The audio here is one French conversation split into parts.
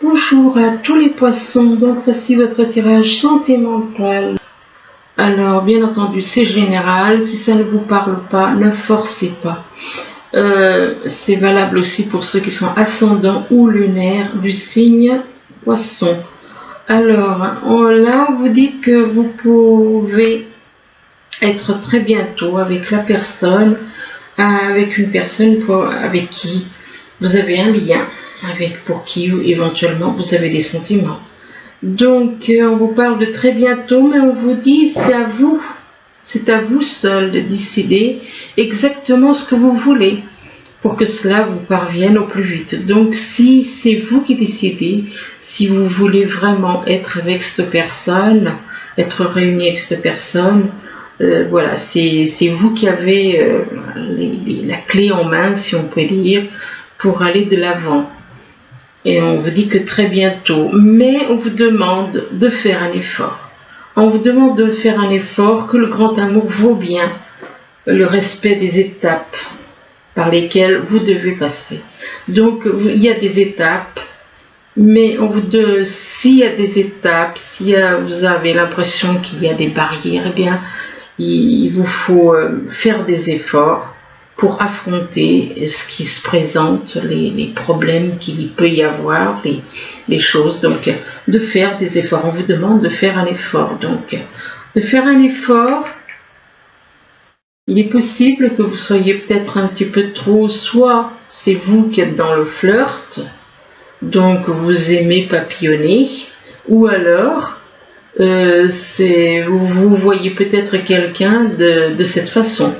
Bonjour à tous les poissons, donc voici votre tirage sentimental. Alors bien entendu c'est général, si ça ne vous parle pas, ne forcez pas. C'est valable aussi pour ceux qui sont ascendants ou lunaires du signe poisson. Alors là vous dites que vous pouvez être très bientôt avec la personne, avec une personne avec qui vous avez un lien, pour qui éventuellement vous avez des sentiments. Donc on vous parle de très bientôt, mais on vous dit c'est à vous seul de décider exactement ce que vous voulez pour que cela vous parvienne au plus vite. Donc si c'est vous qui décidez, si vous voulez vraiment être avec cette personne, être réuni avec cette personne, voilà, c'est vous qui avez la clé en main, si on peut dire, pour aller de l'avant. Et on vous dit que très bientôt, mais on vous demande de faire un effort. On vous demande de faire un effort, que le grand amour vaut bien le respect des étapes par lesquelles vous devez passer. Donc il y a des étapes, mais s'il y a des étapes, vous avez l'impression qu'il y a des barrières, eh bien il vous faut faire des efforts pour affronter ce qui se présente, les problèmes qu'il peut y avoir, les choses. Donc, de faire des efforts. On vous demande de faire un effort. Donc, de faire un effort, il est possible que vous soyez peut-être un petit peu trop, soit c'est vous qui êtes dans le flirt, donc vous aimez papillonner, ou alors vous voyez peut-être quelqu'un de cette façon.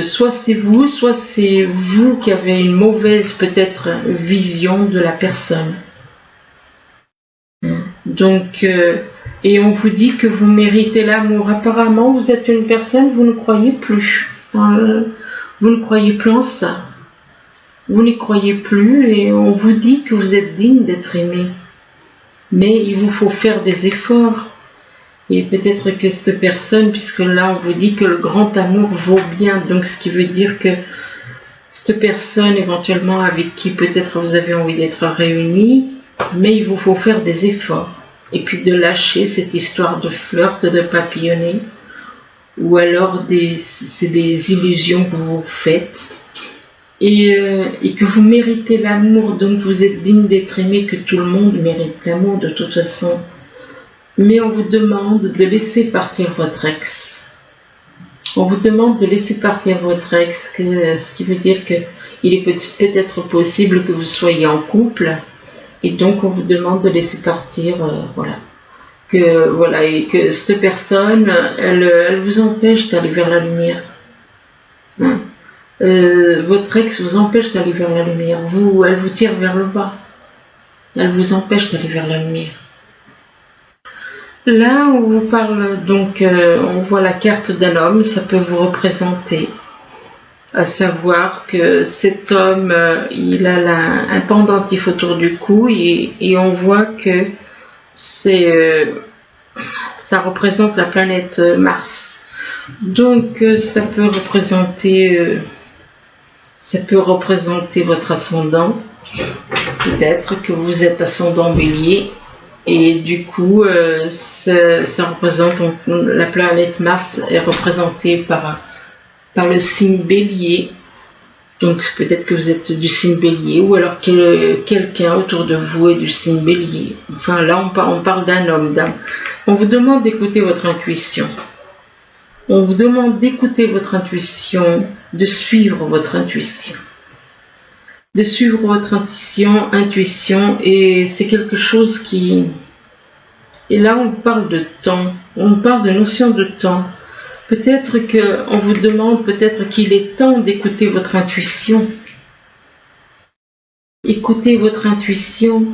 Soit c'est vous qui avez une mauvaise peut-être vision de la personne. Donc, et on vous dit que vous méritez l'amour. Apparemment, vous êtes une personne, vous ne croyez plus. Vous ne croyez plus en ça. Vous n'y croyez plus et on vous dit que vous êtes digne d'être aimé. Mais il vous faut faire des efforts. Et peut-être que cette personne, puisque là on vous dit que le grand amour vaut bien, donc ce qui veut dire que cette personne éventuellement avec qui peut-être vous avez envie d'être réunis, mais il vous faut faire des efforts. Et puis de lâcher cette histoire de flirt, de papillonner, ou alors c'est des illusions que vous faites, et que vous méritez l'amour, donc vous êtes digne d'être aimé, que tout le monde mérite l'amour de toute façon. Mais on vous demande de laisser partir votre ex. On vous demande de laisser partir votre ex, ce qui veut dire qu'il est peut-être possible que vous soyez en couple, et donc on vous demande de laisser partir, et que cette personne, elle vous empêche d'aller vers la lumière. Votre ex vous empêche d'aller vers la lumière. Elle vous tire vers le bas. Elle vous empêche d'aller vers la lumière. Là, on vous parle, donc, on voit la carte d'un homme, ça peut vous représenter, à savoir que cet homme, il a un pendentif autour du cou et on voit que ça représente la planète Mars. Donc, ça peut représenter votre ascendant, peut-être que vous êtes ascendant Bélier. Et du coup, ça représente, la planète Mars est représentée par le signe Bélier. Donc peut-être que vous êtes du signe Bélier, ou alors quelqu'un autour de vous est du signe Bélier. Enfin là, on parle d'un homme, On vous demande d'écouter votre intuition. On vous demande d'écouter votre intuition, de suivre votre intuition. De suivre votre intuition, et c'est quelque chose qui... Et là, on parle de temps, on parle de notion de temps. Peut-être qu'on vous demande, peut-être qu'il est temps d'écouter votre intuition. Écoutez votre intuition,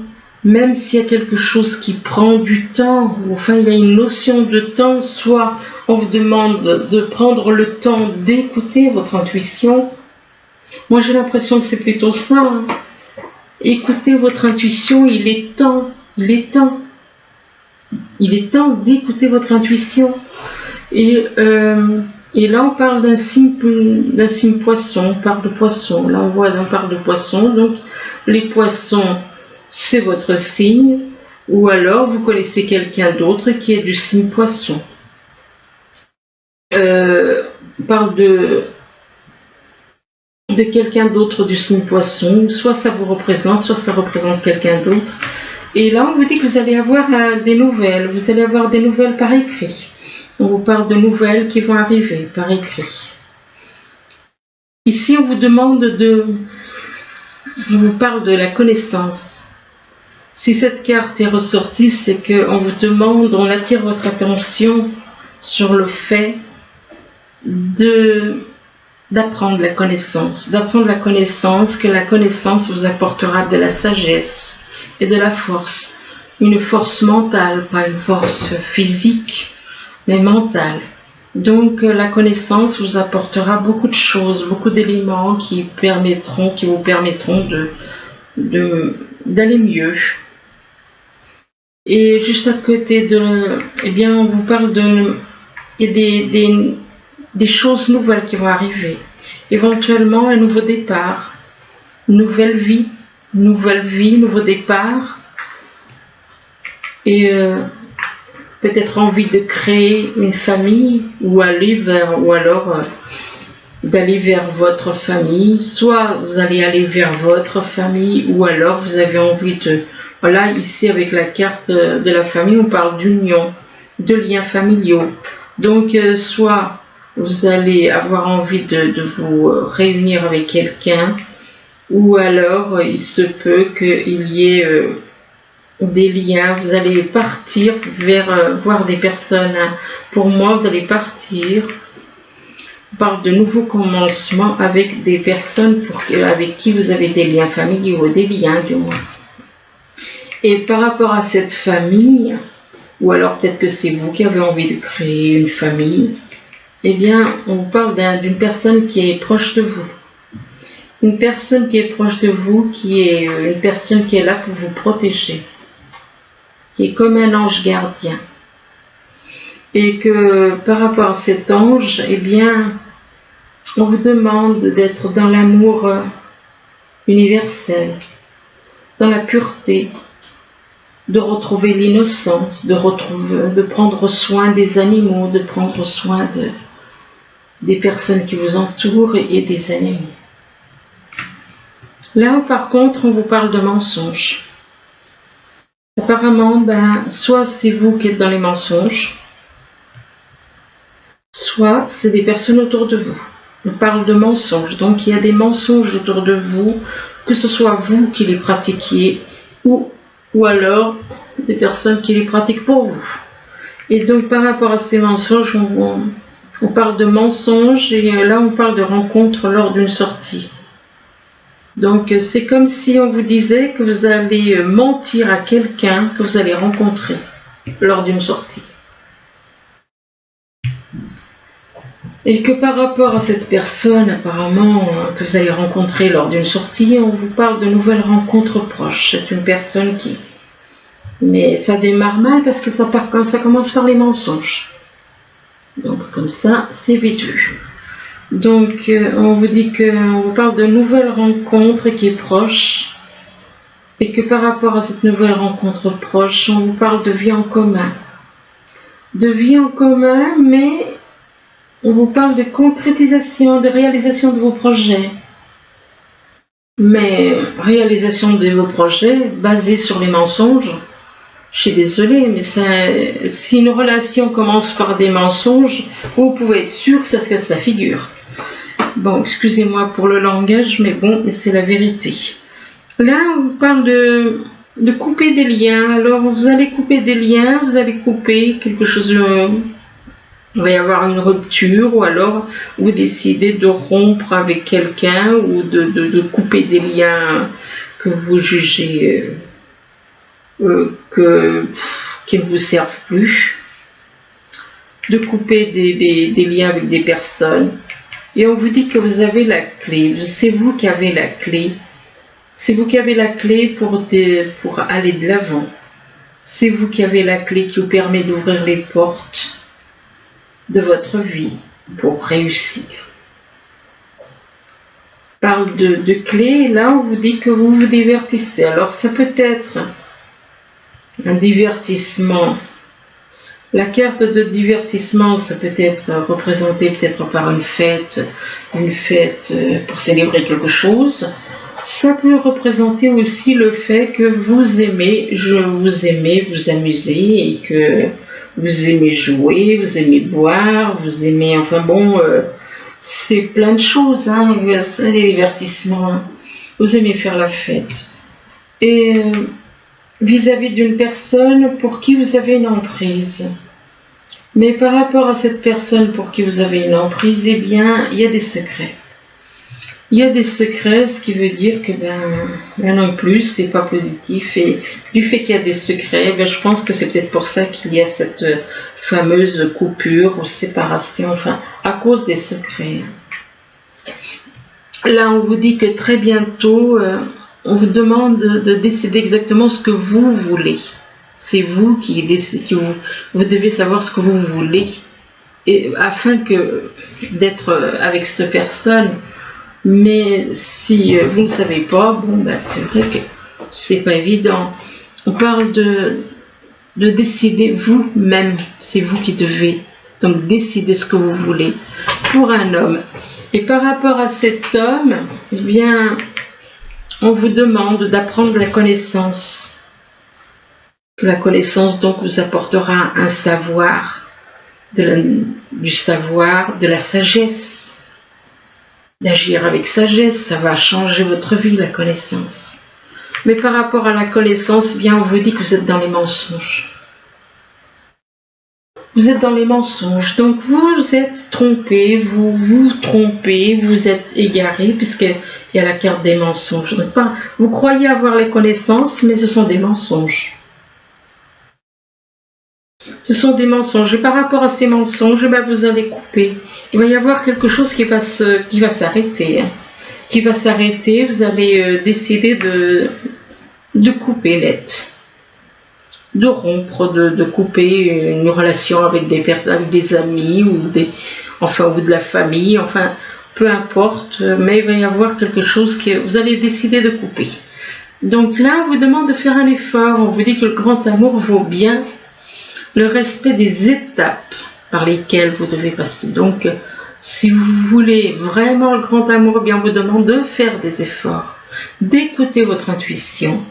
même s'il y a quelque chose qui prend du temps, enfin il y a une notion de temps, soit on vous demande de prendre le temps d'écouter votre intuition. Moi j'ai l'impression que c'est plutôt ça. Écoutez votre intuition, il est temps d'écouter votre intuition. Et là on parle d'un signe poisson, on parle de poisson. Là on parle de poisson, donc les poissons, c'est votre signe, ou alors vous connaissez quelqu'un d'autre qui est du signe Poisson. On parle de quelqu'un d'autre du signe Poisson, soit ça vous représente, soit ça représente quelqu'un d'autre. Et là, on vous dit que vous allez avoir des nouvelles, vous allez avoir des nouvelles par écrit. On vous parle de nouvelles qui vont arriver par écrit. Ici, on vous demande on vous parle de la connaissance. Si cette carte est ressortie, c'est qu'on vous demande, on attire votre attention sur le fait d'apprendre la connaissance, que la connaissance vous apportera de la sagesse et de la force, une force mentale, pas une force physique, mais mentale. Donc la connaissance vous apportera beaucoup de choses, beaucoup d'éléments qui vous permettront d'aller mieux. Et juste à côté on vous parle des choses nouvelles qui vont arriver. Éventuellement un nouveau départ, nouvelle vie, nouveau départ. Et peut-être envie de créer une famille ou alors d'aller vers votre famille. Soit vous allez aller vers votre famille ou alors vous avez envie de... Voilà, ici avec la carte de la famille, on parle d'union, de liens familiaux. Donc soit vous allez avoir envie de vous réunir avec quelqu'un, ou alors il se peut qu'il y ait des liens, vous allez partir vers voir des personnes. Pour moi, vous allez partir. On parle de nouveaux commencements avec des personnes avec qui vous avez des liens familiaux, des liens du moins. Et par rapport à cette famille, ou alors peut-être que c'est vous qui avez envie de créer une famille, eh bien, on vous parle d'une personne qui est proche de vous. Une personne qui est proche de vous, qui est une personne qui est là pour vous protéger, qui est comme un ange gardien. Et que par rapport à cet ange, eh bien, on vous demande d'être dans l'amour universel, dans la pureté, de retrouver l'innocence, de prendre soin des animaux, de prendre soin des personnes qui vous entourent et des animaux. Là, par contre, on vous parle de mensonges. Apparemment, soit c'est vous qui êtes dans les mensonges, soit c'est des personnes autour de vous. On parle de mensonges, donc il y a des mensonges autour de vous, que ce soit vous qui les pratiquiez ou alors des personnes qui les pratiquent pour vous. Et donc par rapport à ces mensonges, on parle de mensonges et là on parle de rencontres lors d'une sortie. Donc c'est comme si on vous disait que vous allez mentir à quelqu'un que vous allez rencontrer lors d'une sortie. Et que par rapport à cette personne apparemment que vous allez rencontrer lors d'une sortie, on vous parle de nouvelles rencontres proches. C'est une personne qui... Mais ça démarre mal parce que ça commence par les mensonges. Donc comme ça, c'est vite vu. Donc on vous dit qu'on vous parle de nouvelles rencontres qui est proche. Et que par rapport à cette nouvelle rencontre proche, on vous parle de vie en commun. De vie en commun, mais... on vous parle de concrétisation, de réalisation de vos projets. Mais réalisation de vos projets basés sur les mensonges, je suis désolée, mais si une relation commence par des mensonges, vous pouvez être sûr que ça se casse la figure. Bon, excusez-moi pour le langage, mais c'est la vérité. Là, on vous parle de couper des liens. Alors, vous allez couper des liens, vous allez couper quelque chose... il va y avoir une rupture ou alors vous décidez de rompre avec quelqu'un ou de couper des liens que vous jugez qui ne vous servent plus, de couper des liens avec des personnes. Et on vous dit que vous avez la clé, c'est vous qui avez la clé, c'est vous qui avez la clé pour aller de l'avant, c'est vous qui avez la clé qui vous permet d'ouvrir les portes de votre vie pour réussir. parle de clés. Là, on vous dit que vous vous divertissez. Alors, ça peut être un divertissement. La carte de divertissement, ça peut être représenté peut-être par une fête pour célébrer quelque chose. Ça peut représenter aussi le fait que vous aimez vous amuser et que vous aimez jouer, vous aimez boire, vous aimez, enfin bon, c'est plein de choses, hein, c'est des divertissements. Vous aimez faire la fête. Et vis-à-vis d'une personne pour qui vous avez une emprise. Mais par rapport à cette personne pour qui vous avez une emprise, eh bien, il y a des secrets. Il y a des secrets, ce qui veut dire que non plus, c'est pas positif. Et du fait qu'il y a des secrets, je pense que c'est peut-être pour ça qu'il y a cette fameuse coupure ou séparation, enfin, à cause des secrets. Là, on vous dit que très bientôt, on vous demande de décider exactement ce que vous voulez. C'est vous qui décidez, vous devez savoir ce que vous voulez, et afin d'être avec cette personne. Mais si vous ne savez pas, c'est vrai que c'est pas évident. On parle de décider vous-même. C'est vous qui devez donc décider ce que vous voulez pour un homme. Et par rapport à cet homme, eh bien, on vous demande d'apprendre la connaissance. La connaissance donc vous apportera un savoir, du savoir, de la sagesse. D'agir avec sagesse, ça va changer votre vie, la connaissance. Mais par rapport à la connaissance, bien, on vous dit que vous êtes dans les mensonges. Vous êtes dans les mensonges, donc vous êtes trompé, vous vous trompez, vous êtes égaré, puisqu'il y a la carte des mensonges. Donc, vous croyez avoir les connaissances, mais ce sont des mensonges. Ce sont des mensonges. Et par rapport à ces mensonges, vous allez couper. Il va y avoir quelque chose qui va s'arrêter. Qui va s'arrêter. Vous allez décider de couper net. De rompre, de couper une relation avec des amis ou de la famille. Enfin, peu importe. Mais il va y avoir quelque chose que vous allez décider de couper. Donc là, on vous demande de faire un effort. On vous dit que le grand amour vaut bien le respect des étapes par lesquelles vous devez passer. Donc, si vous voulez vraiment le grand amour, bien, on vous demande de faire des efforts, d'écouter votre intuition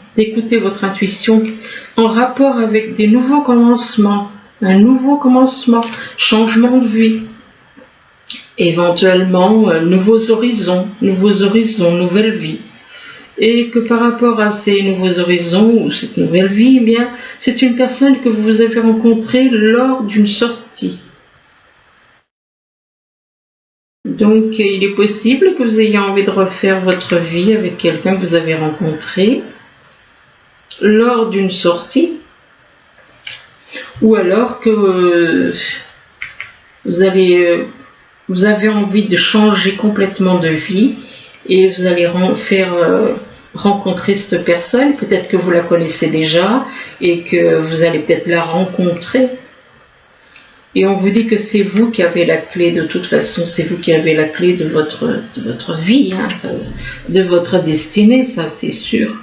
en rapport avec des nouveaux commencements, un nouveau commencement, changement de vie, éventuellement nouveaux horizons, nouvelle vie. Et que par rapport à ces nouveaux horizons ou cette nouvelle vie, eh bien, c'est une personne que vous avez rencontrée lors d'une sortie. Donc, il est possible que vous ayez envie de refaire votre vie avec quelqu'un que vous avez rencontré lors d'une sortie, ou alors que vous avez envie de changer complètement de vie et vous allez rencontrer cette personne. Peut-être que vous la connaissez déjà et que vous allez peut-être la rencontrer. Et on vous dit que c'est vous qui avez la clé, de toute façon, c'est vous qui avez la clé de votre vie, hein, de votre destinée, ça c'est sûr.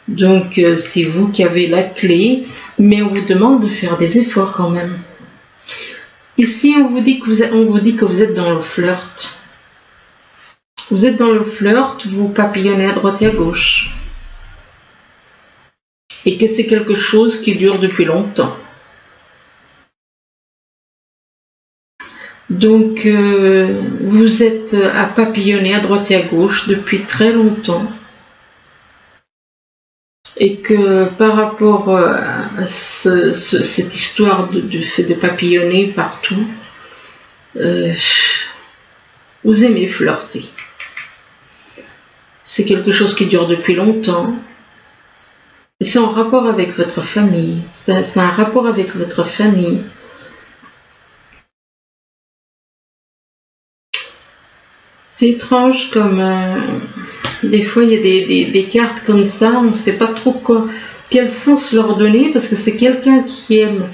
Donc c'est vous qui avez la clé, mais on vous demande de faire des efforts quand même. Ici on vous dit que vous êtes dans le flirt. Vous êtes dans le flirt, vous papillonnez à droite et à gauche. Et que c'est quelque chose qui dure depuis longtemps. Donc, vous êtes à papillonner à droite et à gauche depuis très longtemps. Et que par rapport à cette histoire de papillonner partout, vous aimez flirter. C'est quelque chose qui dure depuis longtemps. Et c'est en rapport avec votre famille. C'est un rapport avec votre famille. C'est étrange comme des fois il y a des cartes comme ça, on ne sait pas trop quel sens leur donner, parce que c'est quelqu'un qui aime.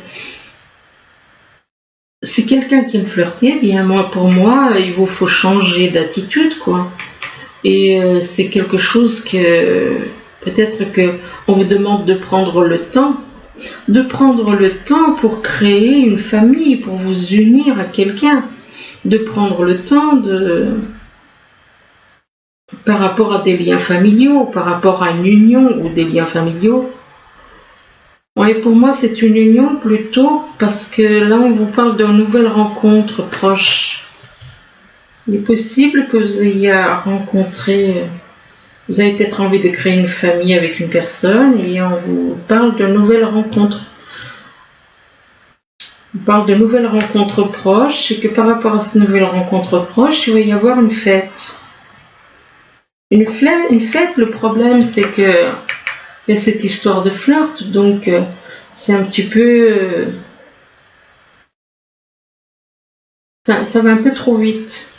C'est quelqu'un qui aime flirter, bien pour moi, il vous faut changer d'attitude, quoi. Et c'est quelque chose que peut-être que on vous demande de prendre le temps pour créer une famille, pour vous unir à quelqu'un, de prendre le temps par rapport à des liens familiaux, par rapport à une union ou des liens familiaux. Et pour moi, c'est une union plutôt parce que là, on vous parle d'une nouvelle rencontre proche. Il est possible que vous ayez rencontré, vous avez peut-être envie de créer une famille avec une personne et on vous parle de nouvelles rencontres. On parle de nouvelles rencontres proches et que par rapport à cette nouvelle rencontre proche, il va y avoir une fête. Une fête, le problème, c'est que il y a cette histoire de flirt, donc c'est un petit peu... ça va un peu trop vite.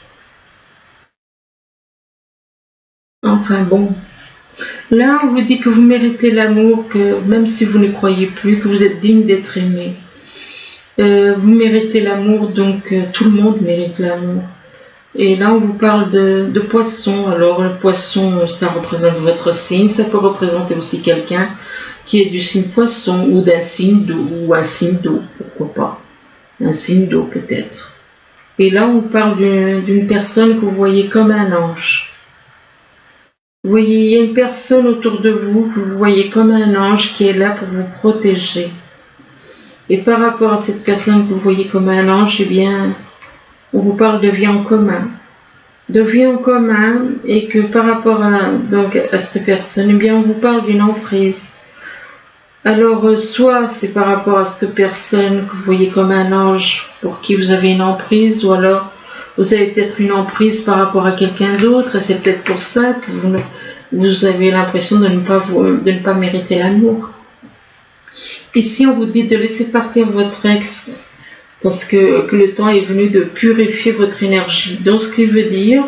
Enfin bon. Là, on vous dit que vous méritez l'amour, que même si vous ne croyez plus, que vous êtes digne d'être aimé. Vous méritez l'amour, donc tout le monde mérite l'amour. Et là, on vous parle de poisson. Alors, le poisson, ça représente votre signe. Ça peut représenter aussi quelqu'un qui est du signe poisson ou d'un signe d'eau ou un signe d'eau. Pourquoi pas? Un signe d'eau, peut-être. Et là, on parle d'une personne que vous voyez comme un ange. Vous voyez, il y a une personne autour de vous que vous voyez comme un ange qui est là pour vous protéger. Et par rapport à cette personne que vous voyez comme un ange, eh bien, on vous parle de vie en commun. De vie en commun, et que par rapport à cette personne, eh bien, on vous parle d'une emprise. Alors, soit c'est par rapport à cette personne que vous voyez comme un ange pour qui vous avez une emprise, ou alors vous avez peut-être une emprise par rapport à quelqu'un d'autre, et c'est peut-être pour ça que vous avez l'impression de ne pas mériter l'amour. Ici, on vous dit de laisser partir votre ex, parce que le temps est venu de purifier votre énergie. Donc, ce qui veut dire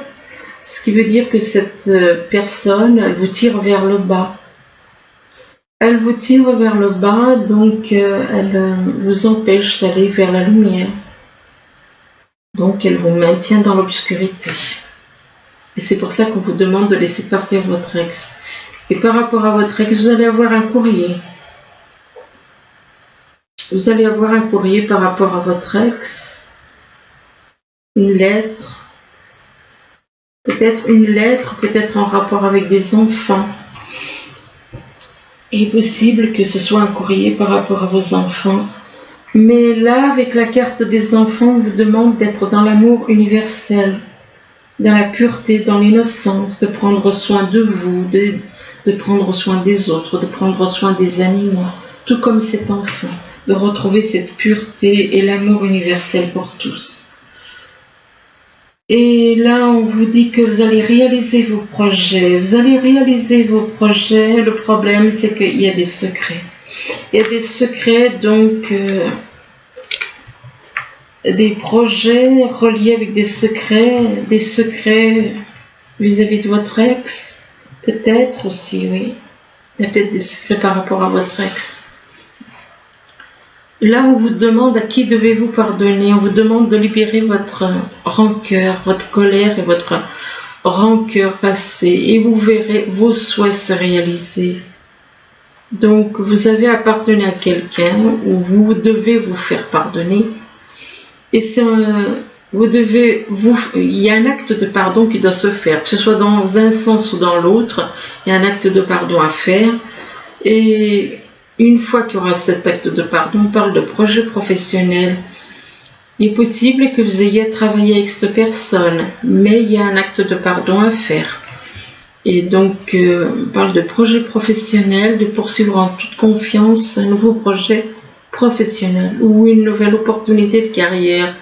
que cette personne, elle vous tire vers le bas. Elle vous tire vers le bas, donc elle vous empêche d'aller vers la lumière. Donc, elle vous maintient dans l'obscurité. Et c'est pour ça qu'on vous demande de laisser partir votre ex. Et par rapport à votre ex, vous allez avoir un courrier. Vous allez avoir un courrier par rapport à votre ex. Une lettre. Peut-être en rapport avec des enfants. Il est possible que ce soit un courrier par rapport à vos enfants. Mais là, avec la carte des enfants, on vous demande d'être dans l'amour universel, dans la pureté, dans l'innocence, de prendre soin de vous, de prendre soin des autres, de prendre soin des animaux, tout comme cet enfant, de retrouver cette pureté et l'amour universel pour tous. Et là, on vous dit que vous allez réaliser vos projets. Le problème, c'est qu'il y a des secrets. Il y a des secrets, donc des projets reliés avec des secrets vis-à-vis de votre ex, peut-être aussi, oui. Il y a peut-être des secrets par rapport à votre ex. Là, on vous demande à qui devez-vous pardonner. On vous demande de libérer votre rancœur, votre colère et votre rancœur passée. Et vous verrez vos souhaits se réaliser. Donc, vous avez à pardonner à quelqu'un ou vous devez vous faire pardonner. Et il y a un acte de pardon qui doit se faire, que ce soit dans un sens ou dans l'autre. Il y a un acte de pardon à faire. Et une fois qu'il y aura cet acte de pardon, on parle de projet professionnel. Il est possible que vous ayez travaillé avec cette personne, mais il y a un acte de pardon à faire. Et donc, on parle de projet professionnel, de poursuivre en toute confiance un nouveau projet professionnel ou une nouvelle opportunité de carrière.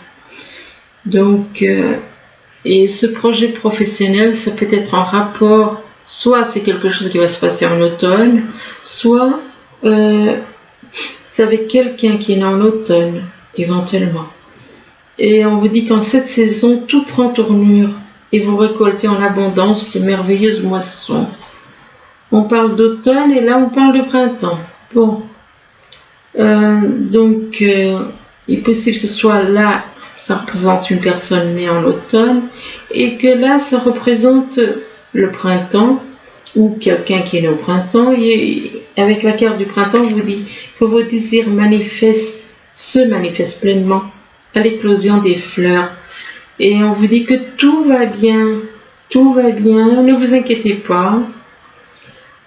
Donc, et ce projet professionnel, ça peut être en rapport, soit c'est quelque chose qui va se passer en automne, soit c'est avec quelqu'un qui est né en automne, éventuellement. Et on vous dit qu'en cette saison, tout prend tournure et vous récoltez en abondance de merveilleuses moissons. On parle d'automne et là on parle de printemps. Bon. Donc, il est possible que ce soit là, ça représente une personne née en automne, et que là, ça représente le printemps, ou quelqu'un qui est né au printemps, et avec la carte du printemps, on vous dit que vos désirs se manifestent pleinement à l'éclosion des fleurs. Et on vous dit que tout va bien, ne vous inquiétez pas,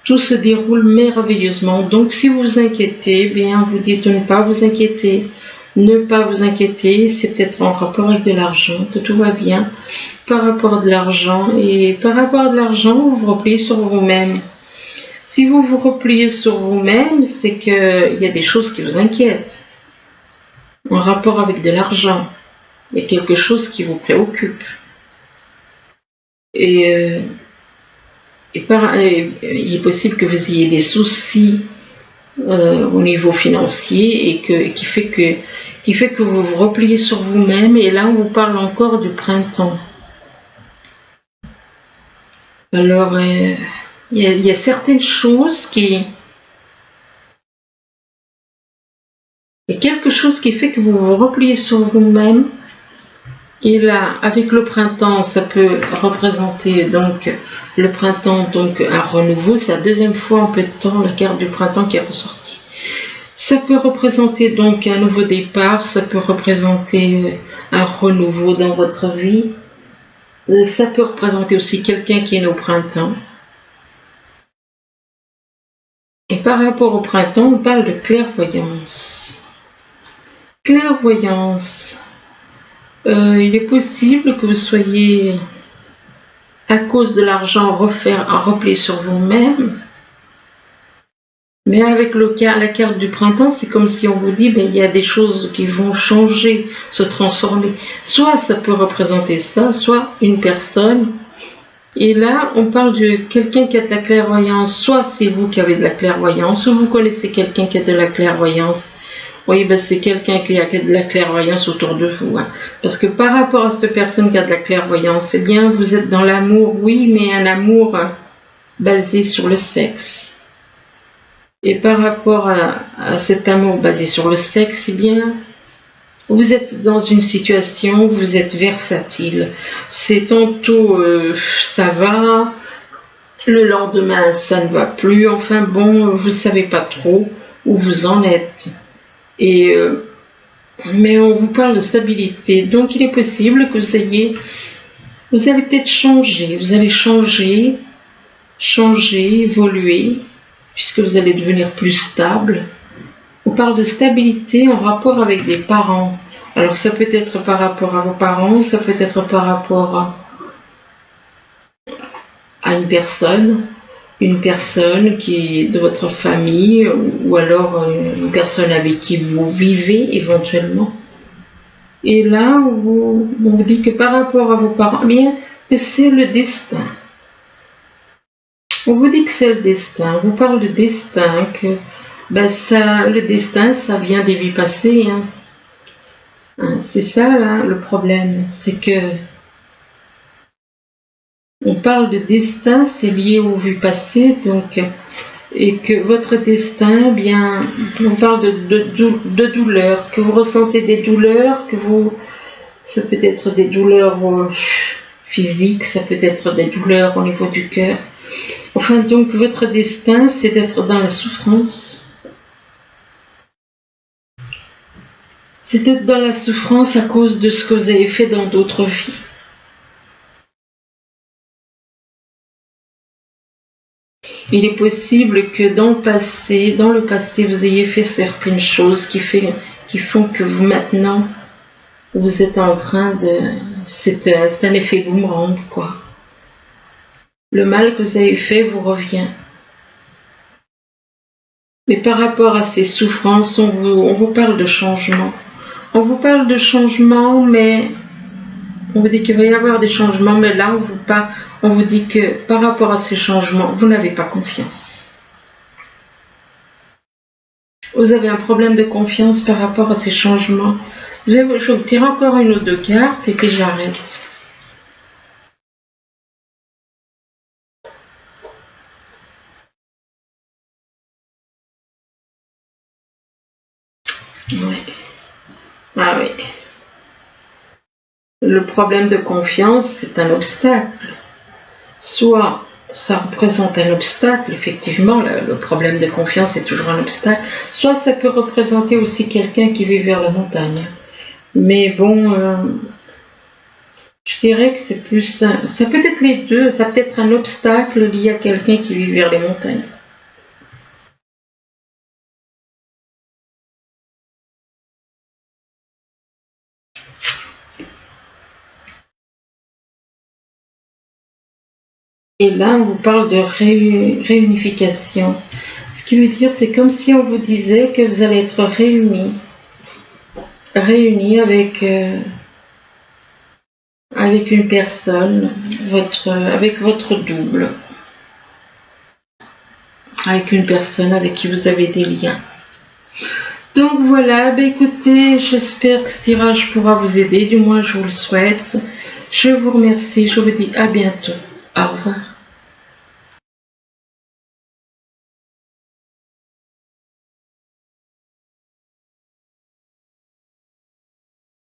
tout se déroule merveilleusement. Donc si vous vous inquiétez, bien on vous dit de ne pas vous inquiéter. Ne pas vous inquiéter, c'est peut-être en rapport avec de l'argent, que tout va bien par rapport à de l'argent. Et par rapport à de l'argent, vous vous repliez sur vous-même. Si vous vous repliez sur vous-même, c'est qu'il y a des choses qui vous inquiètent en rapport avec de l'argent. Il y a quelque chose qui vous préoccupe. Et il est possible que vous ayez des soucis au niveau financier et qui fait que vous vous repliez sur vous-même. Et là, on vous parle encore du printemps. Alors, il y a certaines choses qui... Il y a quelque chose qui fait que vous vous repliez sur vous-même. Et là, avec le printemps, ça peut représenter donc le printemps, donc un renouveau. C'est la deuxième fois en peu de temps la carte du printemps qui est ressortie. Ça peut représenter donc un nouveau départ, ça peut représenter un renouveau dans votre vie. Ça peut représenter aussi quelqu'un qui est né au printemps. Et par rapport au printemps, on parle de clairvoyance. Clairvoyance. Il est possible que vous soyez, à cause de l'argent, replié sur vous-même. Mais avec la carte du printemps, c'est comme si on vous dit, il y a des choses qui vont changer, se transformer. Soit ça peut représenter ça, soit une personne. Et là, on parle de quelqu'un qui a de la clairvoyance. Soit c'est vous qui avez de la clairvoyance, ou vous connaissez quelqu'un qui a de la clairvoyance. Oui, c'est quelqu'un qui a de la clairvoyance autour de vous. Hein. Parce que par rapport à cette personne qui a de la clairvoyance, eh bien, vous êtes dans l'amour, oui, mais un amour basé sur le sexe. Et par rapport à cet amour basé sur le sexe, eh bien, vous êtes dans une situation où vous êtes versatile. C'est tantôt ça va, le lendemain ça ne va plus, enfin bon, vous ne savez pas trop où vous en êtes. Mais on vous parle de stabilité, donc il est possible que vous allez peut-être changer, évoluer, puisque vous allez devenir plus stable. On parle de stabilité en rapport avec des parents. Alors ça peut être par rapport à vos parents, ça peut être par rapport à une personne qui est de votre famille, ou alors une personne avec qui vous vivez éventuellement. Et là, on vous dit que par rapport à vos parents, bien que c'est le destin. On vous dit que c'est le destin. On vous parle de destin, que le destin, ça vient des vies passées. C'est ça là le problème, c'est que on parle de destin, c'est lié aux vies passées, donc, et que votre destin, bien, on parle de douleurs, que vous ressentez des douleurs, ça peut être des douleurs physiques, ça peut être des douleurs au niveau du cœur. Enfin, donc, votre destin, c'est d'être dans la souffrance. C'est d'être dans la souffrance à cause de ce que vous avez fait dans d'autres vies. Il est possible que dans le passé, vous ayez fait certaines choses qui font que vous maintenant, vous êtes en train de... C'est un effet boomerang, quoi. Le mal que vous avez fait vous revient. Mais par rapport à ces souffrances, on vous parle de changement. On vous parle de changement, mais on vous dit qu'il va y avoir des changements, mais là, on vous dit que par rapport à ces changements, vous n'avez pas confiance. Vous avez un problème de confiance par rapport à ces changements. Je vais vous tirer encore une ou deux cartes et puis j'arrête. Ouais. Ah oui. Le problème de confiance, c'est un obstacle. soit ça représente un obstacle, effectivement, le problème de confiance est toujours un obstacle, soit ça peut représenter aussi quelqu'un qui vit vers la montagne. Mais bon, je dirais que c'est plus, ça peut être les deux, ça peut être un obstacle lié à quelqu'un qui vit vers les montagnes. Et là, on vous parle de réunification. Ce qui veut dire, c'est comme si on vous disait que vous allez être réunis avec une personne, avec votre double, avec une personne avec qui vous avez des liens. Donc voilà, écoutez, j'espère que ce tirage pourra vous aider, du moins je vous le souhaite. Je vous remercie, je vous dis à bientôt. Au revoir.